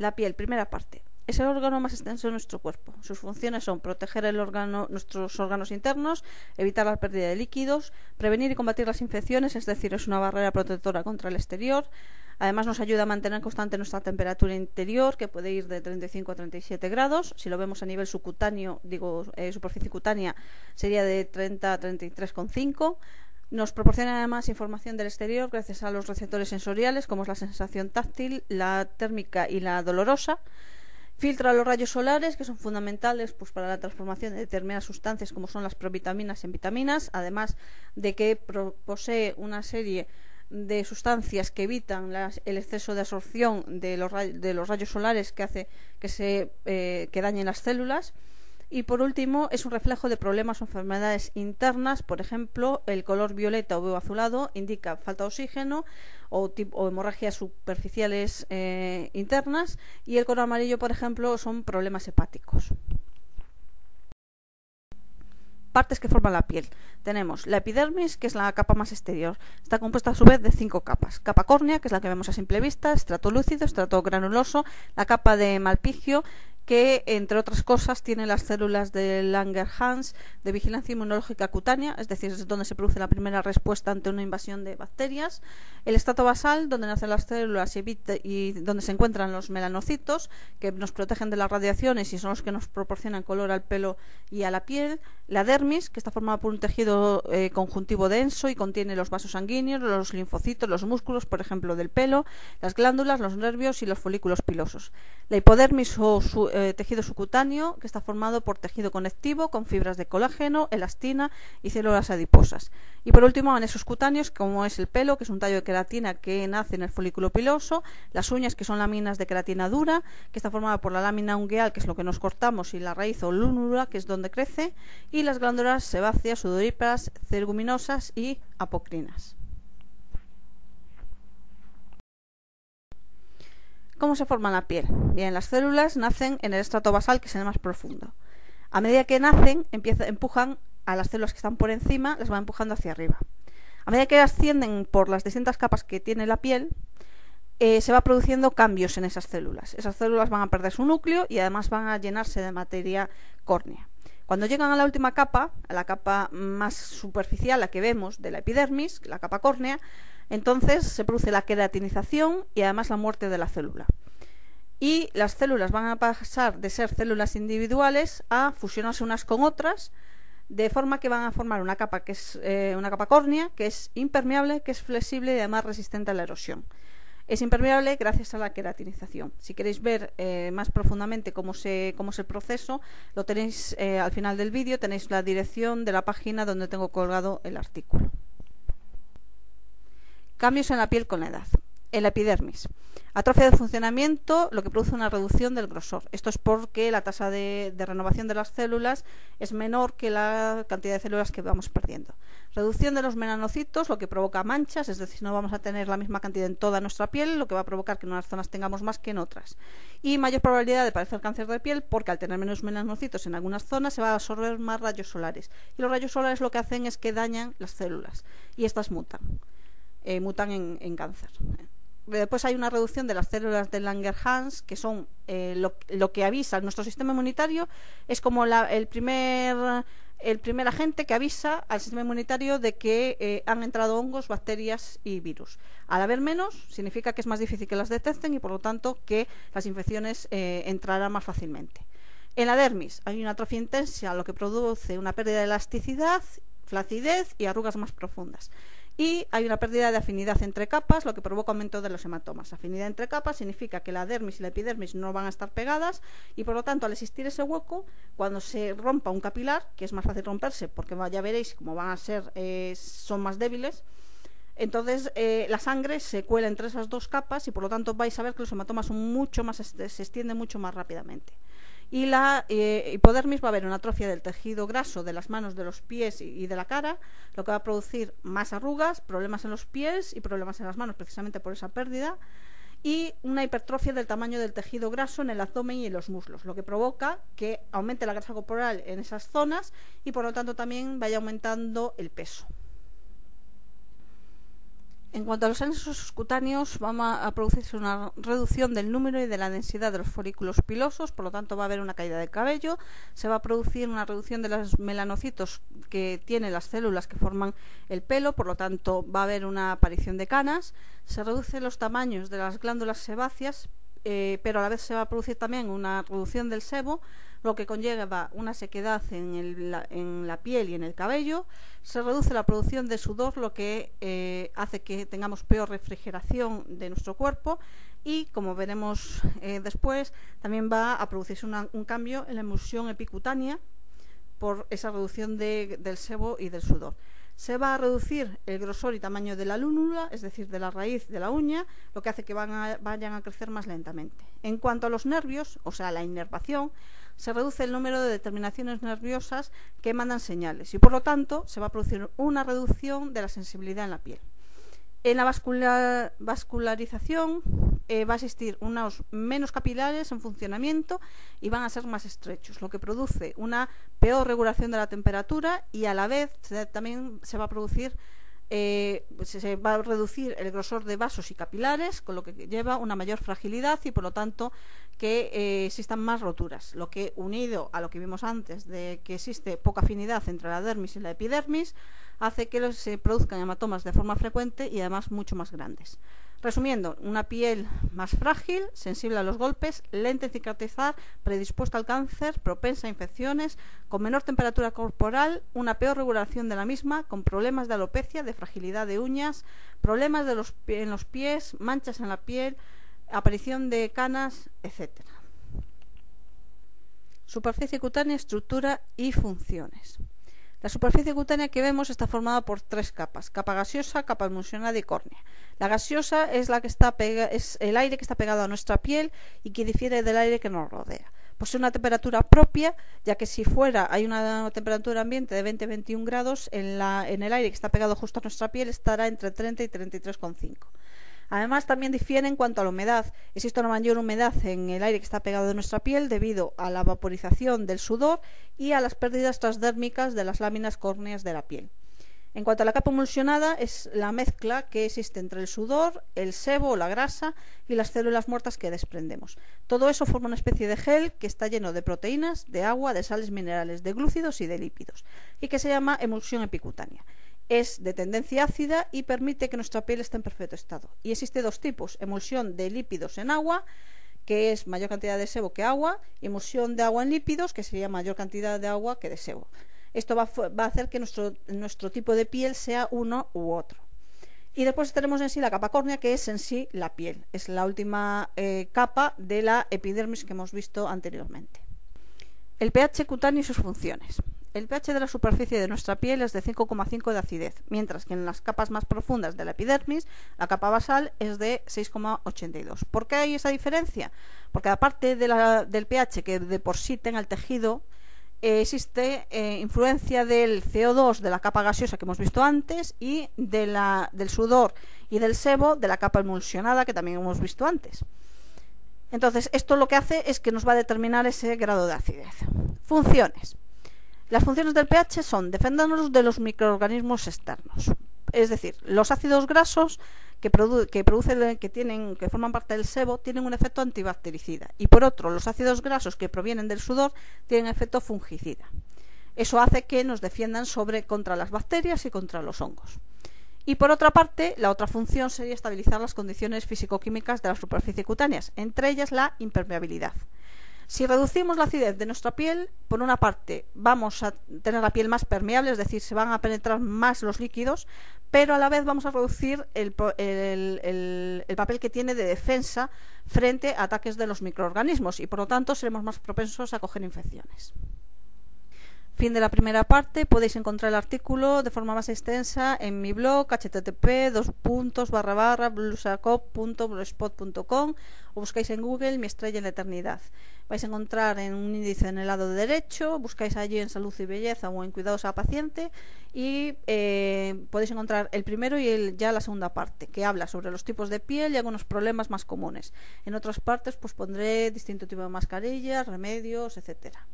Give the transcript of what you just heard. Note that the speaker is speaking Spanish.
La piel, primera parte. Es el órgano más extenso de nuestro cuerpo. Sus funciones son proteger nuestros órganos internos, evitar la pérdida de líquidos, prevenir y combatir las infecciones, es decir, es una barrera protectora contra el exterior. Además nos ayuda a mantener constante nuestra temperatura interior, que puede ir de 35 a 37 grados. Si lo vemos a nivel subcutáneo, superficie cutánea, sería de 30 a 33,5. Nos proporciona además información del exterior gracias a los receptores sensoriales, como es la sensación táctil, la térmica y la dolorosa. Filtra los rayos solares, que son fundamentales para la transformación de determinadas sustancias, como son las provitaminas en vitaminas, además de que posee una serie de sustancias que evitan el exceso de absorción de los rayos solares, que hace que dañen las células. Y por último, es un reflejo de problemas o enfermedades internas. Por ejemplo, el color violeta o azulado indica falta de oxígeno o hemorragias superficiales internas, y el color amarillo, por ejemplo, son problemas hepáticos. Partes que forman la piel. Tenemos la epidermis, que es la capa más exterior. Está compuesta a su vez de 5 capas. Capa córnea, que es la que vemos a simple vista, estrato lúcido, estrato granuloso, la capa de Malpigio, que entre otras cosas tiene las células de Langerhans de vigilancia inmunológica cutánea, es decir, es donde se produce la primera respuesta ante una invasión de bacterias. El estrato basal, donde nacen las células y donde se encuentran los melanocitos, que nos protegen de las radiaciones y son los que nos proporcionan color al pelo y a la piel. La dermis, que está formada por un tejido conjuntivo denso y contiene los vasos sanguíneos, los linfocitos, los músculos, por ejemplo, del pelo, las glándulas, los nervios y los folículos pilosos. La hipodermis o tejido subcutáneo, que está formado por tejido conectivo con fibras de colágeno, elastina y células adiposas. Y por último, anexos cutáneos, como es el pelo, que es un tallo de queratina que nace en el folículo piloso, las uñas, que son láminas de queratina dura, que está formada por la lámina ungueal, que es lo que nos cortamos, y la raíz o lúnula, que es donde crece, y las glándulas sebáceas, sudoríparas, ceruminosas y apocrinas. ¿Cómo se forma la piel? Bien, las células nacen en el estrato basal, que es el más profundo. A medida que nacen, empujan a las células que están por encima, las van empujando hacia arriba. A medida que ascienden por las distintas capas que tiene la piel, se va produciendo cambios en esas células. Esas células van a perder su núcleo y además van a llenarse de materia córnea. Cuando llegan a la última capa, a la capa más superficial, la que vemos de la epidermis, la capa córnea, entonces se produce la queratinización y además la muerte de la célula. Y las células van a pasar de ser células individuales a fusionarse unas con otras, de forma que van a formar una capa que es una capa córnea, que es impermeable, que es flexible y además resistente a la erosión. Es impermeable gracias a la queratinización. Si queréis ver más profundamente cómo es el proceso, lo tenéis al final del vídeo, tenéis la dirección de la página donde tengo colgado el artículo. Cambios en la piel con la edad. En la epidermis. Atrofia de funcionamiento, lo que produce una reducción del grosor. Esto es porque la tasa de renovación de las células es menor que la cantidad de células que vamos perdiendo. Reducción de los melanocitos, lo que provoca manchas, es decir, no vamos a tener la misma cantidad en toda nuestra piel, lo que va a provocar que en unas zonas tengamos más que en otras. Y mayor probabilidad de padecer cáncer de piel, porque al tener menos melanocitos en algunas zonas se va a absorber más rayos solares. Y los rayos solares lo que hacen es que dañan las células y estas mutan en cáncer. Después hay una reducción de las células de Langerhans, que son lo que avisa nuestro sistema inmunitario, es como el primer agente que avisa al sistema inmunitario de que han entrado hongos, bacterias y virus. Al haber menos, significa que es más difícil que las detecten y por lo tanto que las infecciones entrarán más fácilmente. En la dermis hay una atrofia intensa, lo que produce una pérdida de elasticidad, flacidez y arrugas más profundas. Y hay una pérdida de afinidad entre capas, lo que provoca aumento de los hematomas. Afinidad entre capas significa que la dermis y la epidermis no van a estar pegadas y por lo tanto al existir ese hueco, cuando se rompa un capilar, que es más fácil romperse porque ya veréis cómo van a ser, son más débiles, entonces la sangre se cuela entre esas dos capas y por lo tanto vais a ver que los hematomas son mucho más, se extienden mucho más rápidamente. Y la hipodermis va a haber una atrofia del tejido graso de las manos, de los pies y de la cara, lo que va a producir más arrugas, problemas en los pies y problemas en las manos, precisamente por esa pérdida, y una hipertrofia del tamaño del tejido graso en el abdomen y en los muslos, lo que provoca que aumente la grasa corporal en esas zonas y por lo tanto también vaya aumentando el peso. En cuanto a los anexos cutáneos, vamos a producirse una reducción del número y de la densidad de los folículos pilosos, por lo tanto va a haber una caída del cabello, se va a producir una reducción de los melanocitos que tienen las células que forman el pelo, por lo tanto va a haber una aparición de canas, se reducen los tamaños de las glándulas sebáceas, pero a la vez se va a producir también una reducción del sebo, lo que conlleva una sequedad en la piel y en el cabello. Se reduce la producción de sudor, lo que hace que tengamos peor refrigeración de nuestro cuerpo, y como veremos después, también va a producirse un cambio en la emulsión epicutánea por esa reducción del sebo y del sudor. Se va a reducir el grosor y tamaño de la lúnula, es decir, de la raíz de la uña, lo que hace que vayan a crecer más lentamente. En cuanto a los nervios, o sea, la inervación, se reduce el número de terminaciones nerviosas que mandan señales y, por lo tanto, se va a producir una reducción de la sensibilidad en la piel. En la vascularización va a existir unos menos capilares en funcionamiento y van a ser más estrechos, lo que produce una peor regulación de la temperatura y a la vez también se va a producir se va a reducir el grosor de vasos y capilares, con lo que lleva una mayor fragilidad y por lo tanto que existan más roturas, lo que, unido a lo que vimos antes de que existe poca afinidad entre la dermis y la epidermis, hace que se produzcan hematomas de forma frecuente y además mucho más grandes. Resumiendo, una piel más frágil, sensible a los golpes, lenta en cicatrizar, predispuesta al cáncer, propensa a infecciones, con menor temperatura corporal, una peor regulación de la misma, con problemas de alopecia, de fragilidad de uñas, problemas en los pies, manchas en la piel, aparición de canas, etc. Superficie cutánea, estructura y funciones. La superficie cutánea que vemos está formada por tres capas: capa gaseosa, capa emulsionada y córnea. La gaseosa es es el aire que está pegado a nuestra piel y que difiere del aire que nos rodea. Posee una temperatura propia, ya que si hay una temperatura ambiente de 20-21 grados, en el aire que está pegado justo a nuestra piel estará entre 30 y 33,5. Además, también difiere en cuanto a la humedad. Existe una mayor humedad en el aire que está pegado a nuestra piel debido a la vaporización del sudor y a las pérdidas transdérmicas de las láminas córneas de la piel. En cuanto a la capa emulsionada, es la mezcla que existe entre el sudor, el sebo o la grasa y las células muertas que desprendemos. Todo eso forma una especie de gel que está lleno de proteínas, de agua, de sales minerales, de glúcidos y de lípidos, y que se llama emulsión epicutánea. Es de tendencia ácida y permite que nuestra piel esté en perfecto estado. Y existe dos tipos: emulsión de lípidos en agua, que es mayor cantidad de sebo que agua, y emulsión de agua en lípidos, que sería mayor cantidad de agua que de sebo. Esto va a hacer que nuestro tipo de piel sea uno u otro. Y después tenemos en sí la capa córnea, que es en sí la piel. Es la última capa de la epidermis que hemos visto anteriormente. El pH cutáneo y sus funciones. El pH de la superficie de nuestra piel es de 5,5 de acidez, mientras que en las capas más profundas de la epidermis, la capa basal es de 6,82. ¿Por qué hay esa diferencia? Porque aparte del pH que de por sí tenga el tejido, existe influencia del CO2 de la capa gaseosa que hemos visto antes y del sudor y del sebo de la capa emulsionada que también hemos visto antes. Entonces, esto lo que hace es que nos va a determinar ese grado de acidez. Funciones. Las funciones del pH son defendernos de los microorganismos externos, es decir, los ácidos grasos que forman parte del sebo tienen un efecto antibactericida, y por otro, los ácidos grasos que provienen del sudor tienen efecto fungicida. Eso hace que nos defiendan contra las bacterias y contra los hongos. Y por otra parte, la otra función sería estabilizar las condiciones físico-químicas de la superficie cutánea, entre ellas la impermeabilidad. Si reducimos la acidez de nuestra piel, por una parte vamos a tener la piel más permeable, es decir, se van a penetrar más los líquidos, pero a la vez vamos a reducir el papel que tiene de defensa frente a ataques de los microorganismos y por lo tanto seremos más propensos a coger infecciones. Fin de la primera parte. Podéis encontrar el artículo de forma más extensa en mi blog http://blusacop.blogspot.com o buscáis en Google Mi estrella en la eternidad. Vais a encontrar en un índice en el lado derecho, buscáis allí en salud y belleza o en cuidados a paciente y podéis encontrar el primero y ya la segunda parte, que habla sobre los tipos de piel y algunos problemas más comunes. En otras partes pues pondré distinto tipo de mascarillas, remedios, etcétera.